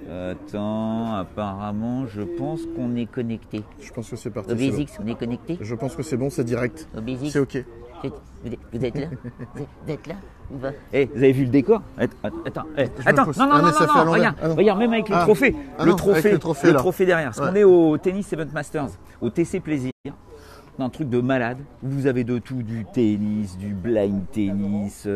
Attends, apparemment, je pense qu'on est connecté. Je pense que c'est parti. Au c'est bon. Basics, on est connecté. Je pense que c'est bon, c'est direct. Au Basics. C'est ok. Vous êtes là Vous êtes là ou pas Eh, vous avez vu le décor? Attends, attends, pose. non, Ah, mais non, ça fait à non, l'envers. regarde, Ah non. regarde, même avec le Ah. trophée, Ah non, avec le trophée, là. derrière. Parce Ouais. qu'on est au Tennis Event Masters, au TC Plaisir. Un truc de malade. Vous avez de tout, du tennis, du blind tennis.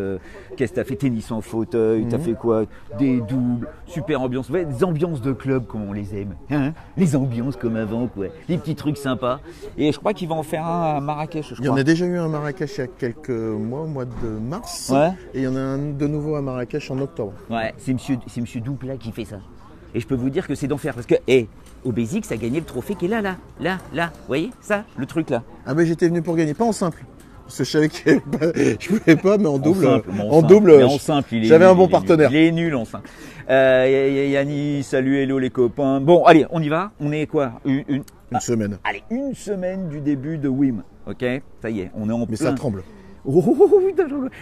Qu'est-ce que t'as fait? Tennis en fauteuil, t'as fait quoi? Des doubles, super ambiance. Ouais, des ambiances de club comme on les aime. Hein, les ambiances comme avant, quoi. Les petits trucs sympas. Et je crois qu'il va en faire un à Marrakech, je Il y en crois. a déjà eu un à Marrakech il y a quelques mois, au mois de mars. Ouais. Et il y en a un de nouveau à Marrakech en octobre. Ouais, c'est monsieur Doupla qui fait ça. Et je peux vous dire que c'est d'enfer. Parce que, au Basics, ça a gagné le trophée qui est là. Vous voyez ça? Le truc là. Ah ben j'étais venu pour gagner, pas en simple. Parce que je savais que je voulais pas, mais en double. Mais en simple, j'avais un bon partenaire. Il est nul en simple. Yannis, salut, hello les copains. Bon, allez, on y va. On est quoi? Une semaine. Allez, une semaine du début de WIM. Ok, ça y est, on est en Mais plein. ça tremble.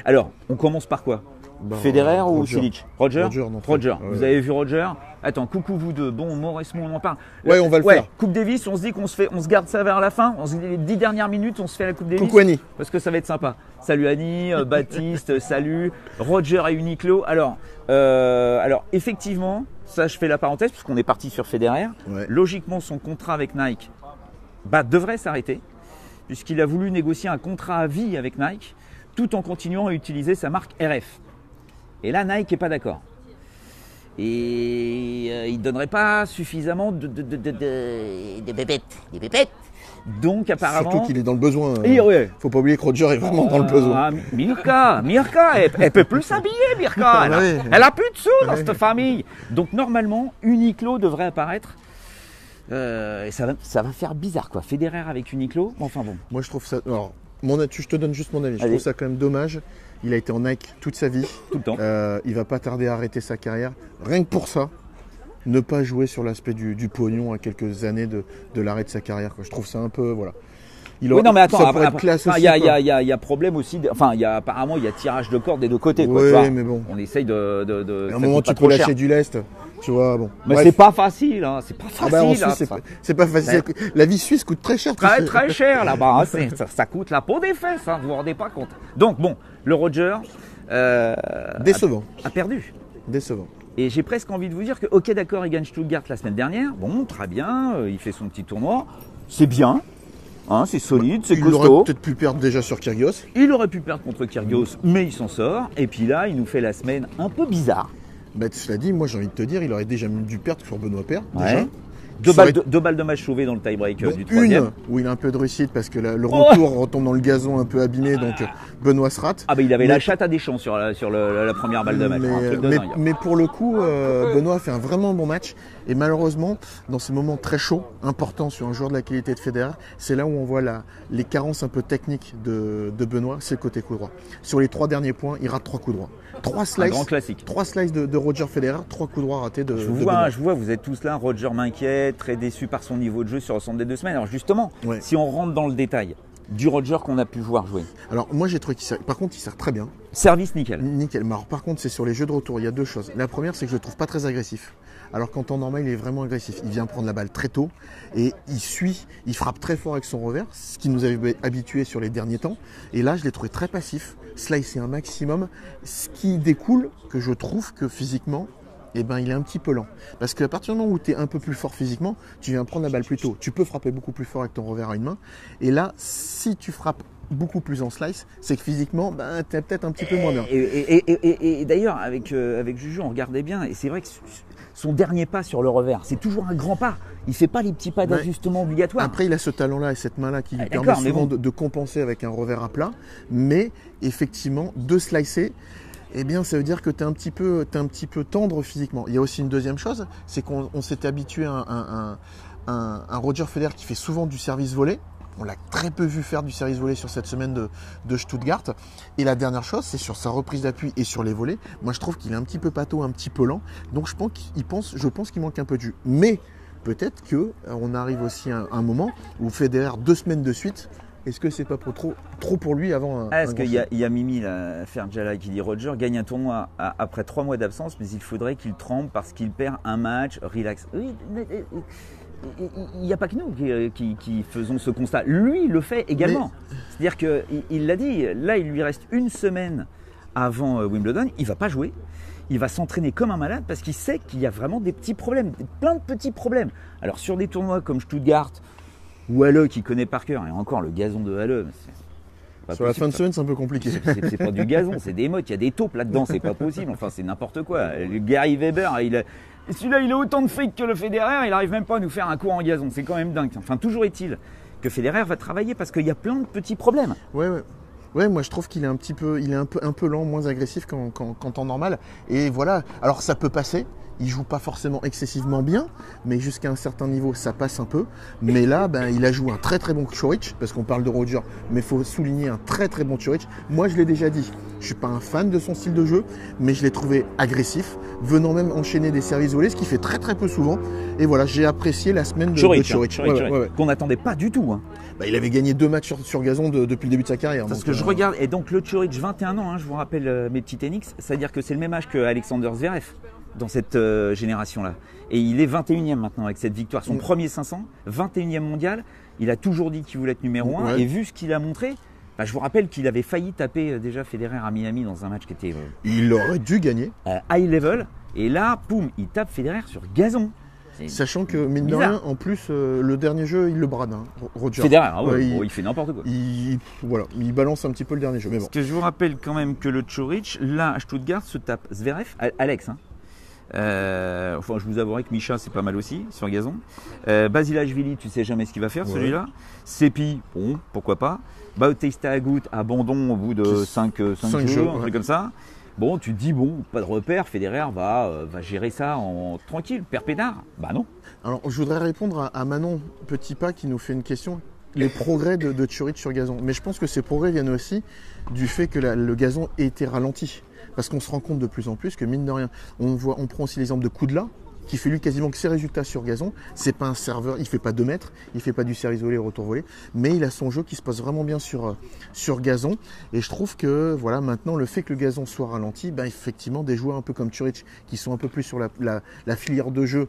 Alors, on commence par quoi? Bah, Federer ou Roger. Cilic? Roger. Non, Roger. Ouais. Vous avez vu Roger? Attends, coucou vous deux. Bon, Maurice, on en parle. Ouais, on va le faire. Coupe Davis, on se dit qu'on se garde ça vers la fin. On se dit les 10 dernières minutes, on se fait la Coupe Davis. Coucou Annie. Parce que ça va être sympa. Salut Annie, Baptiste, salut. Roger et Uniqlo. Alors, effectivement, ça je fais la parenthèse parce qu'on est parti sur Federer. Ouais. Logiquement, son contrat avec Nike devrait s'arrêter puisqu'il a voulu négocier un contrat à vie avec Nike tout en continuant à utiliser sa marque RF. Et là, Nike n'est pas d'accord. Et il ne donnerait pas suffisamment de pépettes. Des pépettes. Donc apparemment... Surtout qu'il est dans le besoin. Et ouais. Faut pas oublier que Roger est vraiment dans le besoin. Mirka, elle peut plus s'habiller, Mirka. Elle a plus de sous dans cette famille. Donc normalement, Uniqlo devrait apparaître. Et ça va faire bizarre, quoi. Federer avec Uniqlo. Enfin bon. Moi, je trouve ça. Alors, je te donne juste mon avis. Je Allez. trouve ça quand même dommage. Il a été en Nike toute sa vie. Tout le temps. Il va pas tarder à arrêter sa carrière. Rien que pour ça, ne pas jouer sur l'aspect du pognon à quelques années de l'arrêt de sa carrière, quoi. Je trouve ça un peu. Voilà. Oui, non, mais attends, ça pourrait être classe aussi, il y a problème aussi. Apparemment, il y a tirage de corde des deux côtés. Quoi, Oui, tu vois. mais bon. On essaye de À ça un moment, coûte pas tu trop peux cher. lâcher du lest. Tu vois, bon. Mais Bref. c'est pas facile, hein. C'est pas Ah bah, en facile. Suisse, c'est pas facile. La vie suisse coûte très cher. tu Très sais. très cher là-bas. Hein. Ça coûte la peau des fesses. Hein. Vous vous rendez pas compte. Donc bon, le Roger Décevant. a perdu. Décevant. Et j'ai presque envie de vous dire que, ok, d'accord, il gagne Stuttgart la semaine dernière. Bon, très bien, il fait son petit tournoi. C'est bien, hein, c'est solide, c'est Il aurait costaud. peut-être pu perdre déjà sur Kyrgios. Il aurait pu perdre contre Kyrgios, mais il s'en sort. Et puis là, il nous fait la semaine un peu bizarre. Bah, cela dit, moi j'ai envie de te dire, il aurait déjà dû perdre sur Benoît Paire. Ouais. Déjà. Deux Ça aurait- balles de match sauvées dans le tie-break dont du troisième. une où il a un peu de réussite parce que le retour retombe dans le gazon un peu abîmé, donc Benoît se rate. Ah bah il avait Mais- la chatte à Deschamps sur la première balle de match. Un truc de dingue. mais pour le coup, Benoît a fait un vraiment bon match. Et malheureusement, dans ces moments très chauds, importants sur un joueur de la qualité de Federer, c'est là où on voit les carences un peu techniques de Benoît, c'est le côté coup droit. Sur les 3 derniers points, il rate 3 coups droits. 3 Un slices, grand classique. 3 slices de Roger Federer, 3 coups droits ratés de Je vous Benoît. vois, vous êtes tous là. Roger m'inquiète, très déçu par son niveau de jeu sur l'ensemble des 2 semaines. Alors justement, Ouais. si on rentre dans le détail du Roger qu'on a pu voir jouer, Alors moi j'ai trouvé qu'il sert, par contre il sert très bien. service nickel. Nickel. Mais alors, par contre, c'est sur les jeux de retour. Il y a deux choses. La première, c'est que je le trouve pas très agressif. Alors qu'en temps normal, il est vraiment agressif. Il vient prendre la balle très tôt et il frappe très fort avec son revers, ce qui nous avait habitués sur les derniers temps. Et là, je l'ai trouvé très passif, slicer un maximum, ce qui découle que je trouve que physiquement, il est un petit peu lent. Parce qu'à partir du moment où tu es un peu plus fort physiquement, tu viens prendre la balle plus tôt. Tu peux frapper beaucoup plus fort avec ton revers à une main. Et là, si tu frappes beaucoup plus en slice, c'est que physiquement, tu es peut-être un petit peu moins bien. Et d'ailleurs, avec Juju, on regardait bien, et c'est vrai que son dernier pas sur le revers, c'est toujours un grand pas. Il ne fait pas les petits pas d'ajustement obligatoires. Après, il a ce talent-là et cette main-là qui lui permet d'accord, mais souvent bon. de compenser avec un revers à plat. Mais effectivement, de slicer, eh bien, ça veut dire que tu es un petit peu tendre physiquement. Il y a aussi une deuxième chose, c'est qu'on s'était habitué à un Roger Federer qui fait souvent du service volé. On l'a très peu vu faire du service volé sur cette semaine de Stuttgart. Et la dernière chose, c'est sur sa reprise d'appui et sur les volets. Moi, je trouve qu'il est un petit peu pâteau, un petit peu lent. Donc, je pense qu'il manque un peu de jus. Mais peut-être qu'on arrive aussi à un moment où Federer, 2 semaines de suite, est-ce que c'est pas trop pour lui avant un Est-ce grand qu'il chelem y a Mimi, là, Ferjala, qui dit Roger gagne un tournoi après 3 mois d'absence, mais il faudrait qu'il tremble parce qu'il perd un match, relax. Oui, il n'y a pas que nous qui faisons ce constat. Lui, il le fait également. C'est-à-dire qu'il l'a dit, là, il lui reste une semaine avant Wimbledon, il ne va pas jouer. Il va s'entraîner comme un malade parce qu'il sait qu'il y a vraiment des petits problèmes, plein de petits problèmes. Alors sur des tournois comme Stuttgart ou Halle qui connaît par cœur, et encore le gazon de Halle, sur la fin de semaine, c'est un peu compliqué. C'est pas du gazon, c'est des mottes, il y a des taupes là-dedans, c'est pas possible. Enfin, c'est n'importe quoi. Le Gary Weber, celui-là, il a autant de fric que le Federer, il n'arrive même pas à nous faire un cours en gazon. C'est quand même dingue. Enfin, toujours est-il que Federer va travailler parce qu'il y a plein de petits problèmes. Ouais, moi je trouve qu'il est un peu lent, moins agressif qu'en temps normal. Et voilà, alors ça peut passer. Il joue pas forcément excessivement bien, mais jusqu'à un certain niveau, ça passe un peu. Mais là, il a joué un très très bon Coric, parce qu'on parle de Roger, mais il faut souligner un très très bon Coric. Moi, je l'ai déjà dit, je suis pas un fan de son style de jeu, mais je l'ai trouvé agressif, venant même enchaîner des services volés, ce qu'il fait très très peu souvent. Et voilà, j'ai apprécié la semaine de Coric. Qu'on n'attendait pas du tout. Hein. Il avait gagné 2 matchs sur gazon depuis le début de sa carrière. Parce que je regarde, et donc le Coric, 21 ans, je vous rappelle mes petits NX, c'est-à-dire que c'est le même âge que Alexander Zverev dans cette génération-là. Et il est 21e maintenant avec cette victoire, son premier 500, 21e mondial. Il a toujours dit qu'il voulait être numéro 1 et vu ce qu'il a montré, je vous rappelle qu'il avait failli taper déjà Federer à Miami dans un match qui était il aurait dû gagner high level. Et là, poum, il tape Federer sur gazon. Sachant que, mine de rien, en plus, le dernier jeu, il le brade, Roger. Federer, il fait n'importe quoi. Il balance un petit peu le dernier jeu. Mais bon. Parce que je vous rappelle quand même que le Coric, là, à Stuttgart, se tape Zverev, Alex. Enfin, je vous avouerai que Misha, c'est pas mal aussi, sur gazon. Basilashvili, tu sais jamais ce qu'il va faire, celui-là. Sepi, bon, pourquoi pas. Bautista Agut, abandon au bout de 5 jeux, un truc comme ça. Bon, tu te dis, pas de repère, Federer va gérer ça tranquille, père pédard. Bah non. Alors, je voudrais répondre à Manon Petitpas qui nous fait une question. Les progrès de Coric sur gazon. Mais je pense que ces progrès viennent aussi du fait que le gazon ait été ralenti. Parce qu'on se rend compte de plus en plus que, mine de rien, on prend aussi l'exemple de Koudla, qui fait lui quasiment que ses résultats sur gazon. C'est pas un serveur, il fait pas 2 mètres, il fait pas du service volé, retour volé, mais il a son jeu qui se passe vraiment bien sur gazon. Et je trouve que voilà, maintenant le fait que le gazon soit ralenti, effectivement des joueurs un peu comme Coric, qui sont un peu plus sur la filière de jeu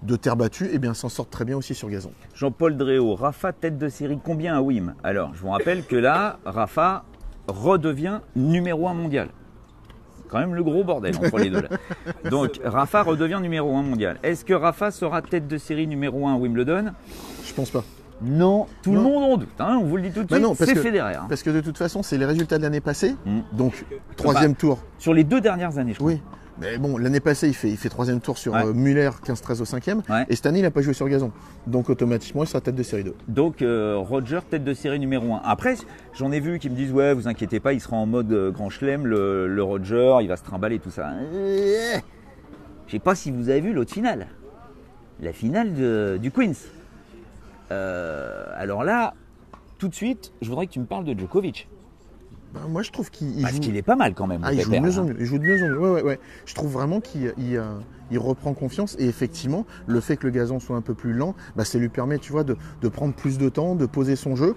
de terre battue, s'en sortent très bien aussi sur gazon. Jean-Paul Dréau, Rafa tête de série combien à Wim? Alors, je vous rappelle que là, Rafa redevient numéro 1 mondial. Quand même le gros bordel entre les deux là. Donc Rafa redevient numéro 1 mondial. Est-ce que Rafa sera tête de série numéro 1 à Wimbledon? Je pense pas. Non, le monde en doute, on vous le dit tout de suite, c'est Federer. Parce que de toute façon, c'est les résultats de l'année passée, donc 3e tour. Sur les 2 dernières années, je crois. Oui. Mais bon, l'année passée, il fait 3e tour sur Muller, 15-13 au 5e. Et cette année, il n'a pas joué sur gazon. Donc automatiquement, il sera tête de série 2. Donc Roger, tête de série numéro 1. Après, j'en ai vu qui me disent, ouais, vous inquiétez pas, il sera en mode grand chelem, le Roger, il va se trimballer, tout ça. Je sais pas si vous avez vu l'autre finale. La finale du Queens. Alors là, tout de suite, je voudrais que tu me parles de Djokovic. Moi, je trouve qu'il Parce qu'il est pas mal quand même. Il joue de mieux en mieux. Il joue de mieux en mieux. Ouais. Je trouve vraiment qu'il reprend confiance. Et effectivement, le fait que le gazon soit un peu plus lent, ça lui permet, tu vois, de prendre plus de temps, de poser son jeu.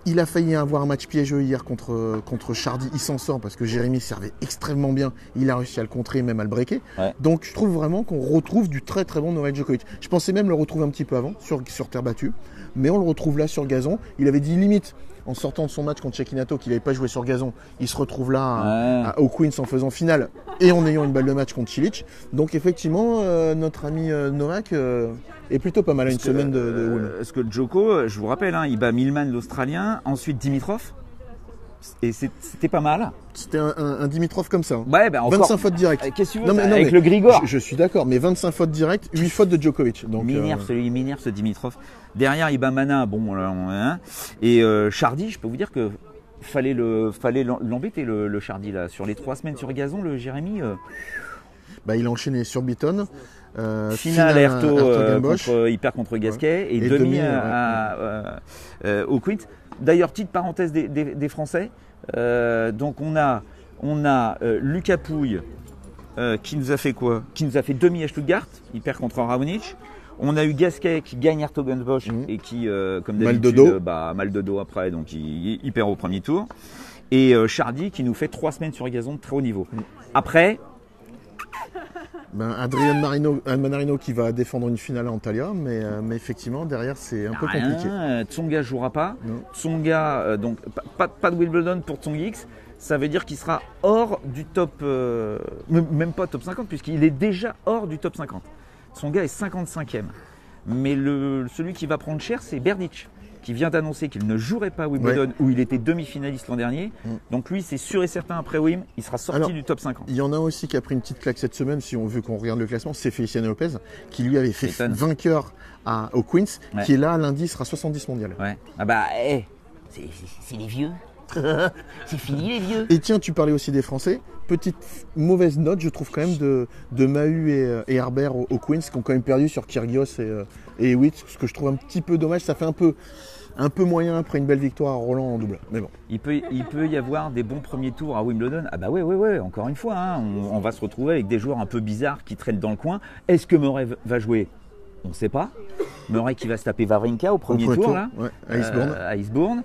Il a failli avoir un match piégeux hier contre Chardy. Il s'en sort parce que Jérémy servait extrêmement bien. Il a réussi à le contrer, même à le breaker. Ouais. Donc, je trouve vraiment qu'on retrouve du très très bon Novak Djokovic. Je pensais même le retrouver un petit peu avant, sur terre battue. Mais on le retrouve là sur gazon. Il avait dit limite, en sortant de son match contre Cecchinato, qu'il n'avait pas joué sur gazon. Il se retrouve là au Queens en faisant finale et en ayant une balle de match contre Cilic. Donc effectivement, notre ami Novak est plutôt pas mal à une semaine de Parce que Djoko, je vous rappelle, il bat Millman l'Australien, ensuite Dimitrov. Et c'était pas mal. C'était un Dimitrov comme ça. Ouais, encore, 25 fautes directes. Qu'est-ce que tu veux avec le Grigor. Je suis d'accord, mais 25 fautes directes, 8 fautes de Djokovic. Donc, m'énerve ce Dimitrov. Derrière, il bat Mana, et Chardy, je peux vous dire que fallait l'embêter le Chardy là. Sur les 3 semaines sur gazon, le Jérémy. Il a enchaîné sur Beaton. Finale Herto, il perd contre Gasquet et demi au Queens. D'ailleurs, petite parenthèse des Français. Donc on a Lucas Pouille qui nous a fait quoi? Qui nous a fait demi à Stuttgart. Il perd contre Raonic. On a eu Gasquet qui gagne Hertogenbosch et qui, comme Mal de d'habitude, dos. mal de dos après, donc il perd au premier tour. Et Chardy qui nous fait 3 semaines sur gazon de très haut niveau. Après, Adrian Manarino qui va défendre une finale à Antalya, mais effectivement derrière c'est un peu compliqué. Tsonga jouera pas. Non. Tsonga, donc pas de Wimbledon pour Tsongix. Ça veut dire qu'il sera hors du top, même pas top 50, puisqu'il est déjà hors du top 50. Tsonga est 55e. Mais celui qui va prendre cher, c'est Berdych, qui vient d'annoncer qu'il ne jouerait pas à Wimbledon, où il était demi-finaliste l'an dernier. Donc lui, c'est sûr et certain, après Wim, il sera sorti du top 50. Il y en a aussi qui a pris une petite claque cette semaine, si on veut qu'on regarde le classement, c'est Feliciano Lopez, qui lui avait fait vainqueur au Queens, qui est là, lundi, sera 70 mondial. Ouais. Ah bah, c'est les vieux. C'est fini les vieux. Et tiens, tu parlais aussi des Français. Petite mauvaise note, je trouve quand même de Mahut et Herbert au Queens, qui ont quand même perdu sur Kyrgios et Hewitt, ce que je trouve un petit peu dommage. Ça fait un peu moyen après une belle victoire à Roland en double. Mais bon. Il peut y avoir des bons premiers tours à Wimbledon. Ah bah ouais, encore une fois, hein, on va se retrouver avec des joueurs un peu bizarres qui traînent dans le coin. Est-ce que Murray va jouer ? On ne sait pas. Murray qui va se taper Wawrinka au premier tour là. Ouais, à Eastbourne.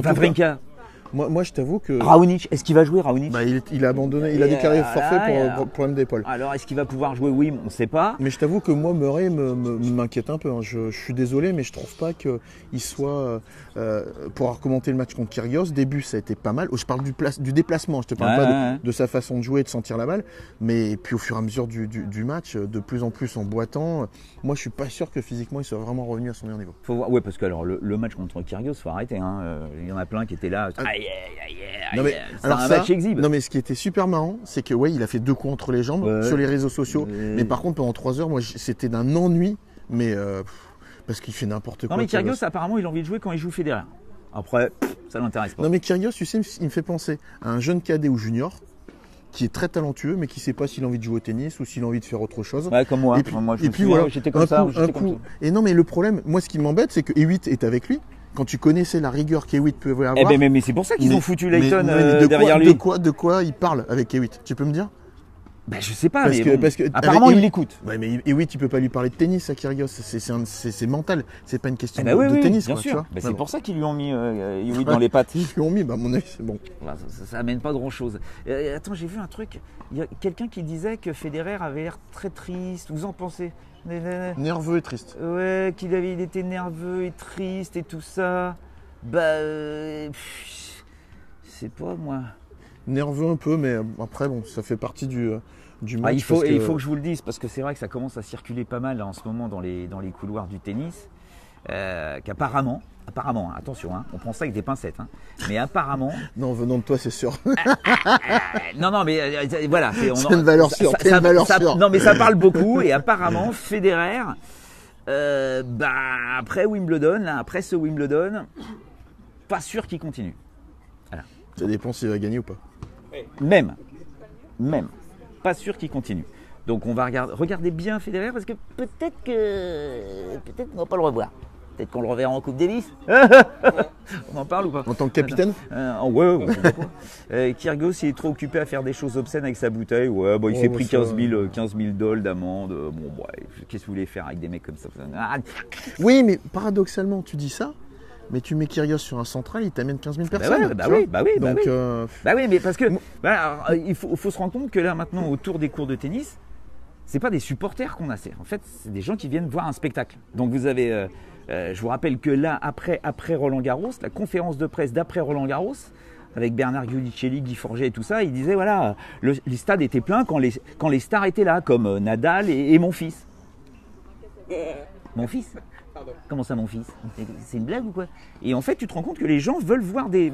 Wawrinka. Moi, je t'avoue que. Raonic, est-ce qu'il va jouer Raonic ? Il a abandonné, il a déclaré forfait pour problème d'épaule. Alors, est-ce qu'il va pouvoir jouer Wim ? On ne sait pas. Mais je t'avoue que moi, Murray m'inquiète un peu. Hein. Je suis désolé, mais je trouve pas qu'il soit. Pour avoir commenté le match contre Kyrgios, début, ça a été pas mal. Je parle du déplacement, je te parle pas de sa façon de jouer, de sentir la balle. Mais puis au fur et à mesure du match, de plus en plus en boitant, moi, je suis pas sûr que physiquement, il soit vraiment revenu à son meilleur niveau. Faut voir, ouais, parce que alors, le match contre Kyrgios, faut arrêter. Hein. Il y en a plein qui étaient là. Match exhibe. Non mais ce qui était super marrant, c'est que il a fait 2 coups entre les jambes sur les réseaux sociaux. Mais par contre pendant 3 heures, moi c'était d'un ennui, mais parce qu'il fait n'importe quoi. Non mais Kyrgios apparemment il a envie de jouer quand il joue Federer. Après, ça l'intéresse pas. Non mais Kyrgios, tu sais, il me fait penser à un jeune cadet ou junior qui est très talentueux, mais qui ne sait pas s'il a envie de jouer au tennis ou s'il a envie de faire autre chose. Ouais, comme moi. Et puis voilà, j'étais comme ça. Et non mais le problème, moi ce qui m'embête, c'est que Hewitt est avec lui. Quand tu connaissais la rigueur qu'Hewitt peut avoir. Mais c'est pour ça qu'ils ont foutu Leighton derrière lui. De quoi il parle avec Hewitt ? Tu peux me dire ? Je sais pas, parce que apparemment il l'écoute. Ouais, mais Hewitt, tu peux pas lui parler de tennis à Kyrgios, c'est mental, c'est pas une question de tennis. Bien sûr. C'est pour ça qu'ils lui ont mis Hewitt dans les pattes. Ils lui ont mis, à mon avis, c'est bon. Ça amène pas grand chose. Attends, j'ai vu un truc. Il y a quelqu'un qui disait que Federer avait l'air très triste. Vous en pensez ? Nerveux et triste. Ouais, il était nerveux et triste et tout ça. Je sais pas moi. Nerveux un peu, mais après bon, ça fait partie du match. Il faut que je vous le dise parce que c'est vrai que ça commence à circuler pas mal là, en ce moment dans les couloirs du tennis. Qu'apparemment, attention, hein, on prend ça avec des pincettes, hein, mais apparemment. Non, venant de toi, c'est sûr. non, mais voilà. C'est une valeur sûre. Non, mais ça parle beaucoup et apparemment, Federer, après Wimbledon, là, après ce Wimbledon, pas sûr qu'il continue. Voilà. Ça dépend s'il va gagner ou pas. Même, pas sûr qu'il continue. Donc on va regarder bien Federer parce que peut-être qu'on va pas le revoir. Peut-être qu'on le reverra en Coupe Davis. On en parle ou pas ? En tant que capitaine ? Ouais. Kyrgios, il est trop occupé à faire des choses obscènes avec sa bouteille. Ouais, il s'est pris 15 000 $ d'amende. Qu'est-ce que vous voulez faire avec des mecs comme ça ? Oui, mais paradoxalement, tu dis ça. Mais tu mets Kyrgios sur un central, il t'amène 15 000 personnes. Oui, mais parce que il faut se rendre compte que là maintenant autour des cours de tennis, c'est pas des supporters qu'on a, en fait c'est des gens qui viennent voir un spectacle. Donc vous avez, je vous rappelle que là après Roland Garros, la conférence de presse d'après Roland Garros, avec Bernard Giudicelli, Guy Forget et tout ça, il disait voilà, les stades étaient pleins quand les stars étaient là, comme Nadal et mon fils. Mon fils ? Comment ça, mon fils ? C'est une blague ou quoi ? Et en fait, tu te rends compte que les gens veulent voir des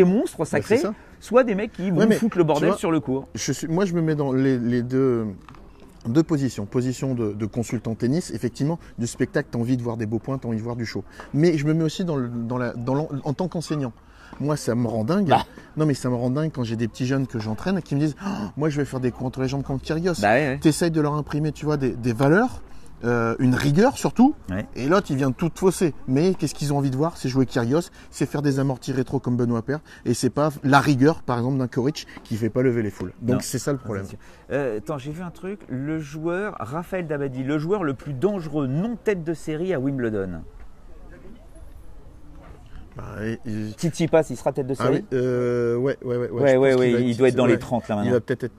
monstres sacrés, soit des mecs qui vont foutre le bordel sur le court. Moi, je me mets dans les deux positions. Position de consultant tennis, effectivement, du spectacle, tu as envie de voir des beaux points, tu as envie de voir du show. Mais je me mets aussi en tant qu'enseignant. Moi, ça me rend dingue. Non, mais ça me rend dingue quand j'ai des petits jeunes que j'entraîne qui me disent moi, je vais faire des coups entre les jambes contre Kyrgios. Tu essayes de leur imprimer, tu vois, des valeurs. une rigueur surtout, Ouais. et l'autre il vient tout fausser. Mais qu'est-ce qu'ils ont envie de voir? C'est jouer Kyrgios, c'est faire des amortis rétro comme Benoît Paire, et c'est pas la rigueur par exemple d'un Coric qui fait pas lever les foules. Donc Non. c'est ça le problème. Attends, j'ai vu un truc. Le joueur, Raphaël Dabadi, le joueur le plus dangereux non tête de série à Wimbledon. Bah, Tsitsipas, il sera tête de ah série oui, ouais. Ouais, il doit être dans les 30 là Il maintenant. va peut-être être.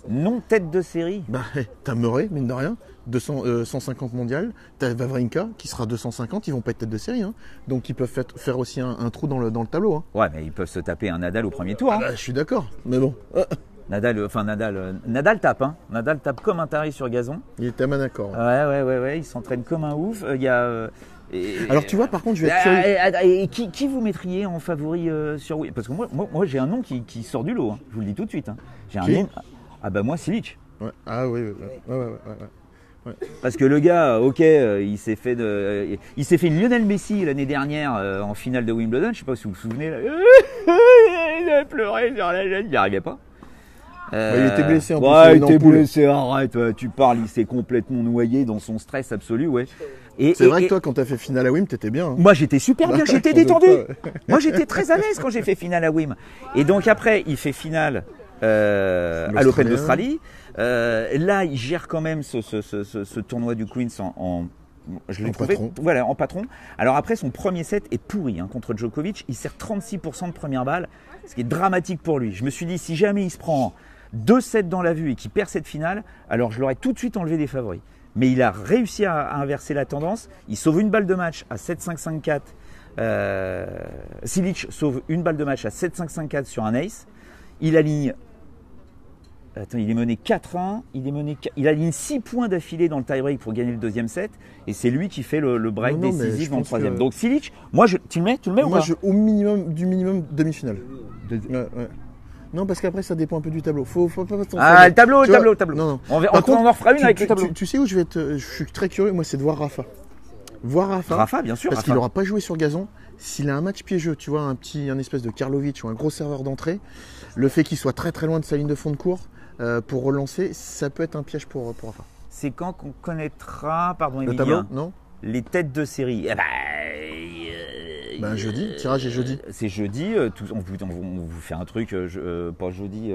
Non tête de série. Bah, t'as Murray, mine de rien, 150 mondial. T'as Wawrinka qui sera 250, ils vont pas être tête de série. Hein. Donc ils peuvent faire aussi un trou dans le tableau. Hein. Ouais, mais ils peuvent se taper un Nadal au premier tour. Hein. Bah, je suis d'accord, mais bon. Nadal tape, hein. Nadal tape comme un taré sur gazon. Il est tellement d'accord. Hein. Ouais, il s'entraîne comme un ouf. Il y a. Alors tu vois, par contre, je vais être curieux. Et qui vous mettriez en favori sur Wii? Parce que moi j'ai un nom qui sort du lot. Hein. Je vous le dis tout de suite. Hein. J'ai un Qui? nom. Ah bah moi Silic. Ouais. Ah oui. Parce que le gars, ok, il s'est fait une Lionel Messi l'année dernière en finale de Wimbledon. Je sais pas si vous vous souvenez. Là. Il a pleuré sur la jeune, il n'y arrivait pas. Il était blessé en plus. Ouais, il une était ampoule. blessé, arrête, tu parles, il s'est complètement noyé dans son stress absolu, ouais. C'est vrai que toi, quand t'as fait finale à Wim, t'étais bien. Hein. Moi, j'étais super bien, j'étais J'en doute détendu. pas. Moi, j'étais très à l'aise quand j'ai fait finale à Wim. Et donc après, il fait finale à l'Open d'Australie. Là, il gère quand même ce tournoi du Queens je l'ai trouvé, patron. Voilà, en patron. Alors après, son premier set est pourri hein, contre Djokovic. Il sert 36% de première balle, ce qui est dramatique pour lui. Je me suis dit, si jamais il se prend 2 sets dans la vue et qu'il perd cette finale, alors je l'aurais tout de suite enlevé des favoris. Mais il a réussi à inverser la tendance. Il sauve une balle de match à 7-5-5-4. Silic sauve une balle de match à 7-5-5-4 sur un ace. Il aligne. Attends, il est mené 4-1. Il aligne 6 points d'affilée dans le tie-break pour gagner le deuxième set. Et c'est lui qui fait le break Non, mais décisif je dans le pense troisième. que- Donc Silic, moi, tu le mets ou Moi, pas au minimum demi-finale. Ouais. Non, parce qu'après, ça dépend un peu du tableau. Faut pas Ah, le tableau. Tu vois, Non. non. On Par contre, en refera une avec le tableau. Tu sais où je suis très curieux, moi, c'est de voir Rafa. Rafa, bien sûr. Parce Rafa. qu'il n'aura pas joué sur gazon. S'il a un match piégeux, tu vois, un espèce de Karlovic ou un gros serveur d'entrée, le fait qu'il soit très très loin de sa ligne de fond de cours pour relancer, ça peut être un piège pour Rafa. C'est quand qu'on connaîtra, pardon Le tableau, Emilien, non? les têtes de série. Jeudi, tirage est jeudi. C'est jeudi, on vous fait un truc, pas jeudi,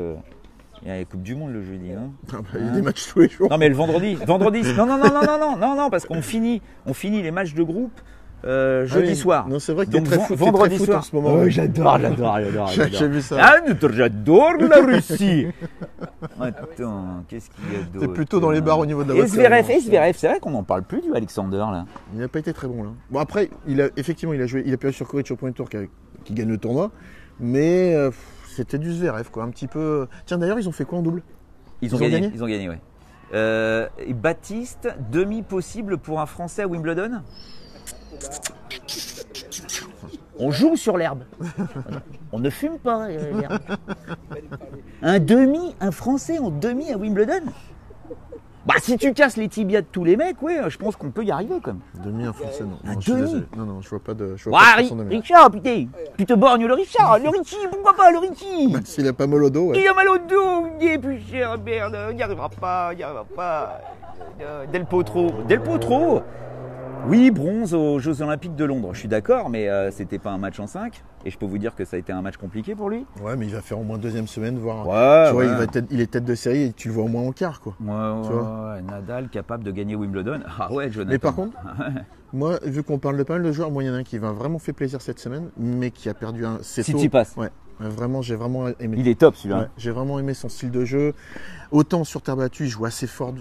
il y a la Coupe du Monde le jeudi. Hein. Il y a des matchs tous les jours. Non mais le vendredi, non, parce qu'on finit les matchs de groupe jeudi soir. Non, c'est vrai que Donc t'es très vendredi foot soir. en ce moment. Oh, j'adore. J'ai vu ça. Ah, j'adore la Russie. Attends, qu'est-ce qu'il y a d'autre? T'es plutôt dans les bars au niveau de la Et vodka. Zverev, c'est vrai qu'on n'en parle plus du Alexander là. Il n'a pas été très bon là. Bon après, il a joué, il a perdu sur Coric au premier tour qui gagne le tournoi, mais c'était du Zverev quoi, un petit peu. Tiens d'ailleurs ils ont fait quoi en double? Ils ont gagné, ouais. Et Baptiste, demi possible pour un Français à Wimbledon? On joue sur l'herbe. On ne fume pas l'herbe. Un Français en demi à Wimbledon? Bah si tu casses les tibias de tous les mecs, ouais, je pense qu'on peut y arriver quand même. Demi un français non. Un Non, je suis demi. désolé. Non, je vois pas de. Je vois Ouais, pas de façon de mettre. Richard, putain, tu te borgnes le Richard, le Richie, pourquoi pas le Richie? S'il a pas mal au dos, ouais. Il a mal au dos, il est plus cher, merde, il n'y arrivera pas. Del Potro. Oui, bronze aux Jeux Olympiques de Londres, je suis d'accord, mais c'était pas un match en 5. Et je peux vous dire que ça a été un match compliqué pour lui. Ouais, mais il va faire au moins deuxième semaine, voire. Ouais, tu vois, ouais. il est tête de série et tu le vois au moins en quart, quoi. Ouais, Nadal capable de gagner Wimbledon. Ah ouais, Jonathan. Mais par contre, moi, vu qu'on parle de pas mal de joueurs, moi, il y en a un qui m'a vraiment fait plaisir cette semaine, mais qui a perdu un. Tsitsipas. Ouais, vraiment, j'ai vraiment aimé. Il est top celui-là. Ouais, j'ai vraiment aimé son style de jeu. Autant sur terre battue, il joue assez fort,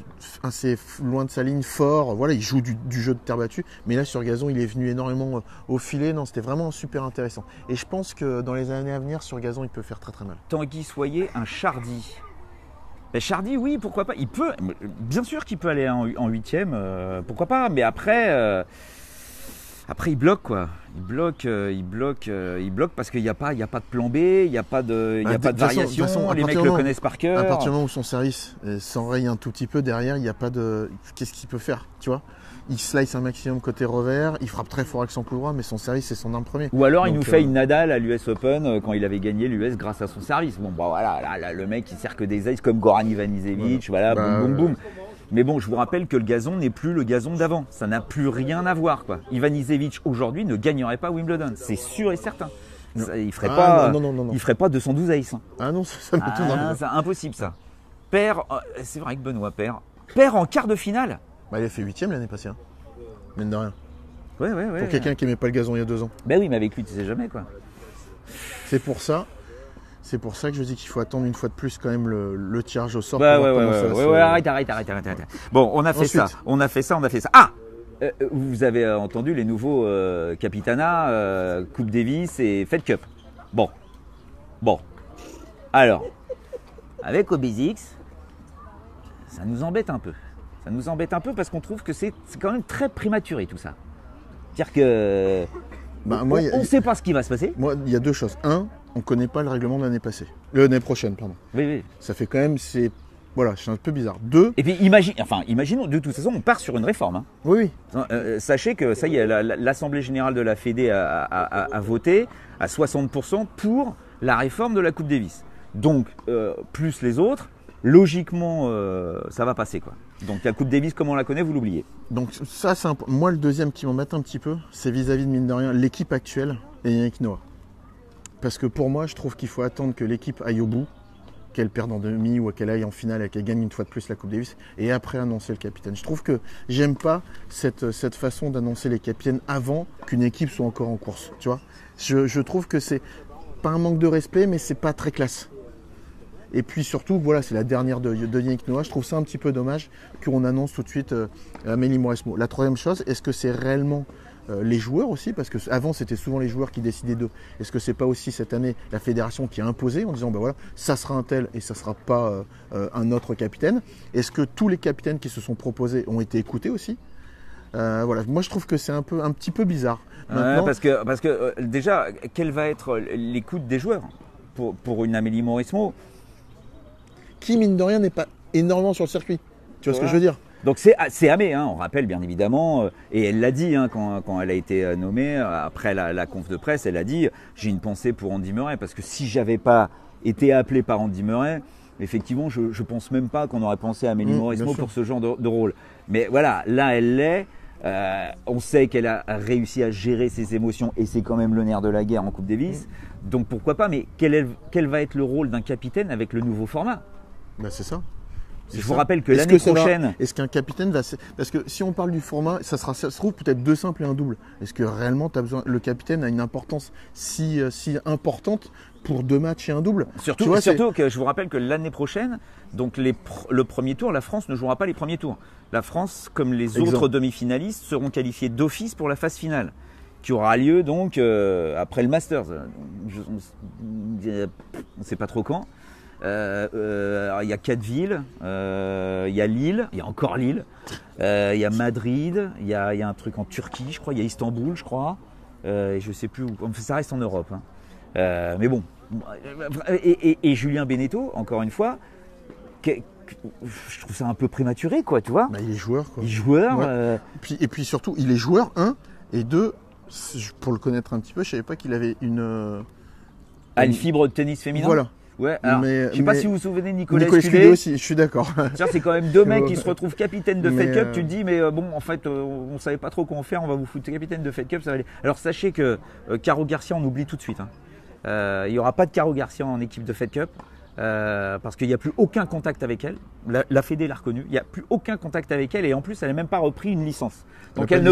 assez loin de sa ligne, fort. Voilà, il joue du jeu de terre battue. Mais là, sur gazon, il est venu énormément au filet. Non, c'était vraiment super intéressant. Et je pense que dans les années à venir, sur gazon, il peut faire très très mal. Tanguy Soyer, un Chardy. Ben Chardy, oui, pourquoi pas. Il peut, bien sûr qu'il peut aller en huitième, pourquoi pas. Mais après, il bloque quoi. Il bloque parce qu'il n'y a pas de plan B, il n'y a pas de variation. Les mecs le connaissent par cœur. À partir du moment où son service s'enraye un tout petit peu derrière, il n'y a pas de. Qu'est-ce qu'il peut faire, tu vois? Il slice un maximum côté revers, il frappe très fort avec son coup droit, mais son service c'est son arme premier. Ou alors il nous fait une Nadal à l'US Open quand il avait gagné l'US grâce à son service. Bon bah voilà, là, le mec il sert que des aces comme Goran Ivanisevic, voilà, boum boum boum. Mais bon, je vous rappelle que le gazon n'est plus le gazon d'avant. Ça n'a plus rien à voir, quoi. Ivanisevic aujourd'hui ne gagnerait pas Wimbledon, c'est sûr et certain. Ça, il ferait il ferait pas 212 aces. Hein. Ah non, ça m'étonne. C'est impossible ça. Perd, c'est vrai que Benoît perd en quart de finale. Bah, il a fait 8e l'année passée, hein. Mine de rien. Ouais. Pour quelqu'un qui aimait pas le gazon il y a 2 ans. Ben oui, mais avec lui, tu sais jamais, quoi. C'est pour ça que je dis qu'il faut attendre une fois de plus quand même le tirage au sort. Ouais, arrête. Bon, on a fait ça. Ah, vous avez entendu les nouveaux Capitana, Coupe Davis et Fed Cup. Bon. Alors, avec OBZX, ça nous embête un peu. Parce qu'on trouve que c'est quand même très prématuré tout ça. C'est-à-dire que on ne sait pas ce qui va se passer. Moi, il y a 2 choses. 1, on ne connaît pas le règlement de l'année prochaine, pardon. Oui. Ça fait quand même, c'est un peu bizarre. 2. Et puis imaginons, de toute façon, on part sur une réforme. Hein. Oui. Sachez que ça y est, l'Assemblée générale de la Fédé a voté à 60% pour la réforme de la Coupe Davis. Donc, plus les autres, logiquement, ça va passer, quoi. Donc la Coupe Davis, comme on la connaît, vous l'oubliez. Donc ça, moi, le deuxième qui m'embête un petit peu, c'est vis-à-vis de, mine de rien, l'équipe actuelle et Yannick Noah. Parce que pour moi, je trouve qu'il faut attendre que l'équipe aille au bout, qu'elle perde en demi ou qu'elle aille en finale et qu'elle gagne une fois de plus la Coupe Davis, et après annoncer le capitaine. Je trouve que j'aime pas cette façon d'annoncer les capitaines avant qu'une équipe soit encore en course. Tu vois, je trouve que c'est pas un manque de respect, mais c'est pas très classe. Et puis surtout, voilà, c'est la dernière de Yannick Noah. Je trouve ça un petit peu dommage qu'on annonce tout de suite Amélie Mauresmo. La troisième chose, est-ce que c'est réellement les joueurs aussi? Parce qu'avant, c'était souvent les joueurs qui décidaient d'eux. Est-ce que c'est pas aussi cette année la fédération qui a imposé en disant, ben voilà, ça sera un tel et ça sera pas un autre capitaine? Est-ce que tous les capitaines qui se sont proposés ont été écoutés aussi? Voilà, moi je trouve que c'est un petit peu bizarre. Maintenant, parce que déjà, quelle va être l'écoute des joueurs pour une Amélie Mauresmo? Qui, mine de rien, n'est pas énormément sur le circuit. Tu vois ce que je veux dire? Donc c'est Amé, hein, on rappelle bien évidemment, et elle l'a dit hein, quand elle a été nommée, après la conf de presse, elle a dit « j'ai une pensée pour Andy Murray », parce que si j'avais pas été appelé par Andy Murray, effectivement, je pense même pas qu'on aurait pensé à Amélie Mauresmo pour ce genre de rôle. Mais voilà, là elle l'est, on sait qu'elle a réussi à gérer ses émotions, et c'est quand même le nerf de la guerre en Coupe Davis, donc pourquoi pas, mais quel va être le rôle d'un capitaine avec le nouveau format? Ben c'est ça. Je vous rappelle que l'année prochaine… Est-ce qu'un capitaine va… Parce que si on parle du format, ça se trouve peut-être 2 simples et un double. Est-ce que réellement le capitaine a une importance si importante pour 2 matchs et un double? Surtout que je vous rappelle que l'année prochaine, donc le premier tour, la France ne jouera pas les premiers tours. La France, comme les autres demi-finalistes, seront qualifiés d'office pour la phase finale, qui aura lieu donc après le Masters. On ne sait pas trop quand. Il y a 4 villes, il y a Lille, il y a encore Lille, il y a Madrid, il y a un truc en Turquie, je crois, il y a Istanbul, je crois, et je sais plus où, ça reste en Europe. Hein. Mais bon, et Julien Beneteau, encore une fois, je trouve ça un peu prématuré, quoi, tu vois. Bah, il est joueur, quoi. Il est joueur. Ouais. Et puis surtout, il est joueur, 1, et 2, pour le connaître un petit peu, je savais pas qu'il avait une fibre de tennis féminin. Voilà. Ouais, alors, je sais pas si vous vous souvenez de Nicolas Scudé aussi, je suis d'accord. C'est quand même 2 mecs qui se retrouvent capitaine de Fed Cup. Tu te dis, mais bon, en fait, on savait pas trop comment faire, on va vous foutre capitaine de Fed Cup, ça va aller. Alors sachez que Caro Garcia, on oublie tout de suite. Hein. Il n'y aura pas de Caro Garcia en équipe de Fed Cup. Parce qu'il n'y a plus aucun contact avec elle. La Fédé l'a reconnue. Il n'y a plus aucun contact avec elle et en plus, elle n'a même pas repris une licence. Donc elle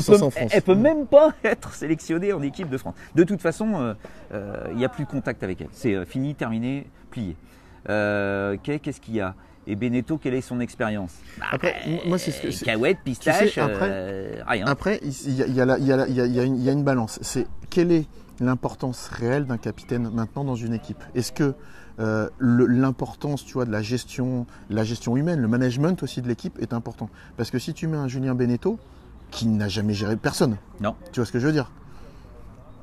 peut même pas être sélectionnée en équipe de France. De toute façon, il n'y a plus de contact avec elle. C'est fini, terminé, plié. Qu'est-ce qu'il y a? Et Beneteau, quelle est son expérience? Après, moi, c'est ce que cacahuètes, pistaches, rien. Après, il y a une balance. C'est quelle est l'importance réelle d'un capitaine maintenant dans une équipe? Est-ce que l'importance, tu vois, de la gestion humaine, le management aussi de l'équipe est important? Parce que si tu mets un Julien Beneteau qui n'a jamais géré personne, non. Tu vois ce que je veux dire?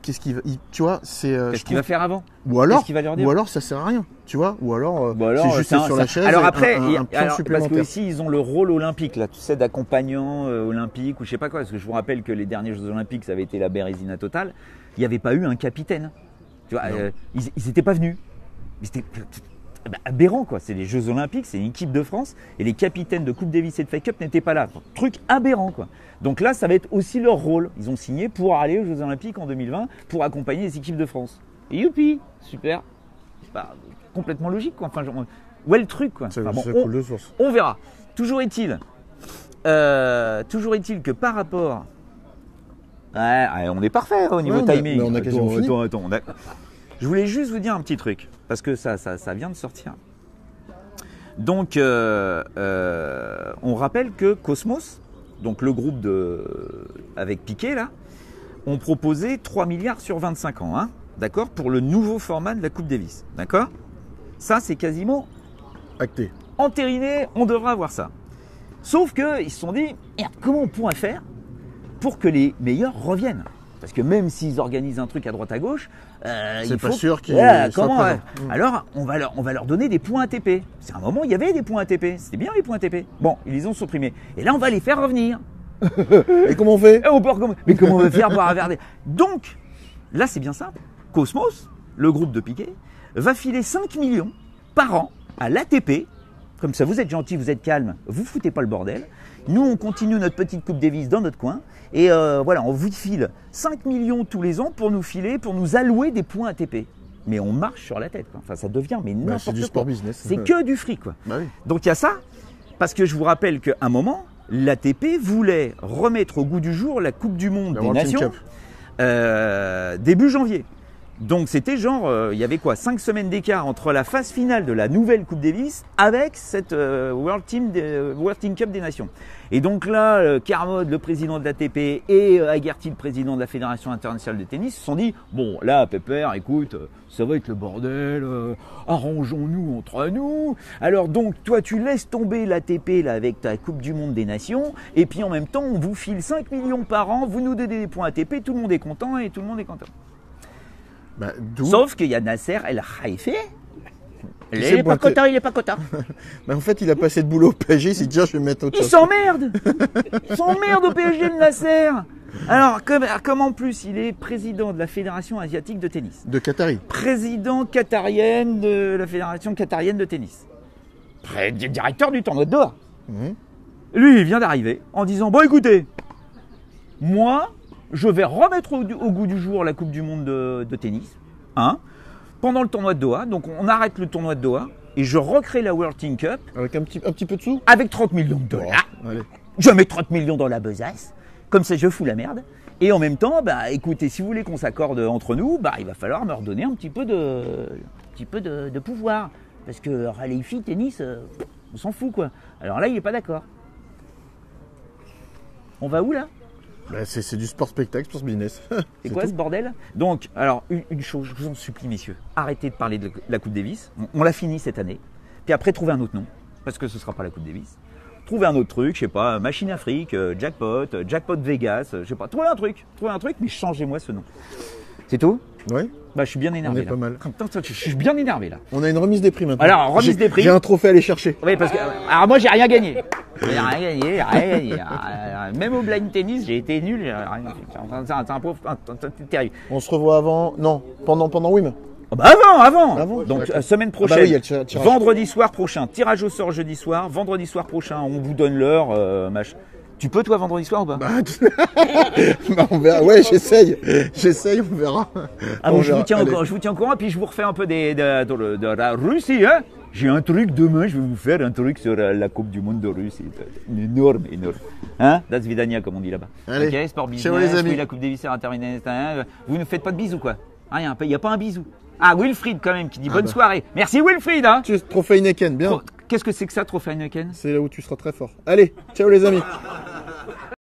Qu'est-ce qu'il va, tu vois, qu'est-ce qu'il va faire avant? Ou alors, qu'est-ce qu'il va leur dire? Ou alors ça sert à rien, tu vois? Ou alors c'est juste sur la chaise. Alors après, un plan supplémentaire. Parce que ici ils ont le rôle olympique là, tu sais, d'accompagnant olympique ou je sais pas quoi. Parce que je vous rappelle que les derniers Jeux Olympiques, ça avait été la bérésina totale. Il n'y avait pas eu un capitaine. Tu vois, ils n'étaient pas venus. aberrant, quoi. C'est les Jeux Olympiques, c'est une équipe de France et les capitaines de Coupe Davis et de FA Cup n'étaient pas là. Truc aberrant, quoi. Donc là, ça va être aussi leur rôle. Ils ont signé pour aller aux Jeux Olympiques en 2020 pour accompagner les équipes de France. Et youpi, super. C'est pas complètement logique, quoi. Enfin, genre, où est le truc, quoi. Ça Enfin, coule de source. on verra. Toujours est-il que par rapport. Ouais, on est parfait au niveau timing. On a quasiment fini. Attends. Je voulais juste vous dire un petit truc, parce que ça vient de sortir. Donc, on rappelle que Cosmos, donc le groupe avec Piqué, là, ont proposé 3 milliards sur 25 ans, hein, d'accord, pour le nouveau format de la Coupe Davis, d'accord. Ça, c'est quasiment acté. Entériné, on devra avoir ça. Sauf qu'ils se sont dit, merde, comment on pourrait faire pour que les meilleurs reviennent? Parce que même s'ils organisent un truc à droite à gauche, c'est pas sûr qu'ils soient présents. Alors, on va leur donner des points ATP. C'est un moment, il y avait des points ATP. C'était bien les points ATP. Bon, ils les ont supprimés. Et là, on va les faire revenir. Et comment on fait? Mais comment on va faire pour regarder? Donc, là, c'est bien simple. Cosmos, le groupe de Piqué, va filer 5 millions par an à l'ATP. Comme ça, vous êtes gentil, vous êtes calme, vous foutez pas le bordel. Nous, on continue notre petite Coupe Davis dans notre coin. Et voilà, on vous file 5 millions tous les ans pour nous allouer des points ATP. Mais on marche sur la tête, quoi. Enfin, ça devient n'importe quoi. C'est du sport business. C'est que du fric, quoi. Bah oui. Donc, il y a ça. Parce que je vous rappelle qu'à un moment, l'ATP voulait remettre au goût du jour la Coupe du Monde des Nations début janvier. Donc c'était genre, il y avait quoi, 5 semaines d'écart entre la phase finale de la nouvelle Coupe Davis avec cette World Team Cup des Nations. Et donc là, Kermode, le président de l'ATP, et Agerty, le président de la Fédération internationale de tennis, se sont dit, bon là, Pépère, écoute, ça va être le bordel, arrangeons-nous entre nous. Alors donc, toi, tu laisses tomber l'ATP là avec ta Coupe du Monde des Nations, et puis en même temps, on vous file 5 millions par an, vous nous donnez des points ATP, tout le monde est content et tout le monde est content. Bah, sauf qu'il y a Nasser El Khelaifi. Il est pas content. Mais en fait, il a pas assez de boulot au PSG, il s'est dit, tiens, je vais me mettre autre chose. Il s'emmerde au PSG de Nasser. Alors, comme en plus, il est président de la Fédération asiatique de tennis. De Qatari. Président qatarienne de la Fédération qatarienne de tennis. Directeur du tournoi de Doha. Lui, il vient d'arriver en disant, bon écoutez, moi, je vais remettre au goût du jour la Coupe du Monde de tennis, hein, pendant le tournoi de Doha. Donc on arrête le tournoi de Doha et je recrée la World Team Cup. Avec un petit peu de sous. Avec 30 millions de dollars. Oh, allez. Je mets 30 millions dans la besace. Comme ça, je fous la merde. Et en même temps, bah, écoutez, si vous voulez qu'on s'accorde entre nous, bah, il va falloir me redonner un petit peu de pouvoir. Parce que Khelaifi, tennis, on s'en fout, quoi. Alors là, il n'est pas d'accord. On va où, là ? Bah, c'est du sport spectacle, sport business. C'est quoi tout. Ce bordel? Donc, alors, une chose, je vous en supplie, messieurs, arrêtez de parler de la Coupe Davis. On l'a fini cette année. Puis après, trouvez un autre nom, parce que ce ne sera pas la Coupe Davis. Trouvez un autre truc, je sais pas, Machine Afrique, Jackpot Vegas, je sais pas. Trouvez un truc, mais changez-moi ce nom. C'est tout? Oui. Bah, je suis bien énervé. On est là. Pas mal. Je suis bien énervé là. On a une remise des prix maintenant. Alors, remise des prix. J'ai un trophée à aller chercher. Oui, parce que. Alors, moi, j'ai rien gagné. Même au blind tennis, j'ai été nul. C'est terrible. On se revoit avant. Non, pendant WIM. Oh bah avant. Donc, semaine prochaine. Ah bah oui, vendredi soir prochain. Tirage au sort jeudi soir. Vendredi soir prochain, on vous donne l'heure. Tu peux, toi, vendredi soir ou pas? Bah, on verra. Ouais, j'essaye, on verra. Ah bon, je vous tiens au courant, puis je vous refais un peu de la Russie. Hein. J'ai un truc demain, je vais vous faire un truc sur la Coupe du Monde de Russie. Énorme. Hein? Das vidania, comme on dit là-bas. Allez, ok, sport business, ciao les amis. Oui, la Coupe Davis sera terminée. Vous ne faites pas de bisous, quoi. Rien, il n'y a pas un bisou. Ah, Wilfried, quand même, qui dit bonne soirée. Merci, Wilfried. Hein. Trophée Heineken, bien. Qu'est-ce que c'est que ça, trophée Heineken? C'est là où tu seras très fort. Allez, ciao les amis.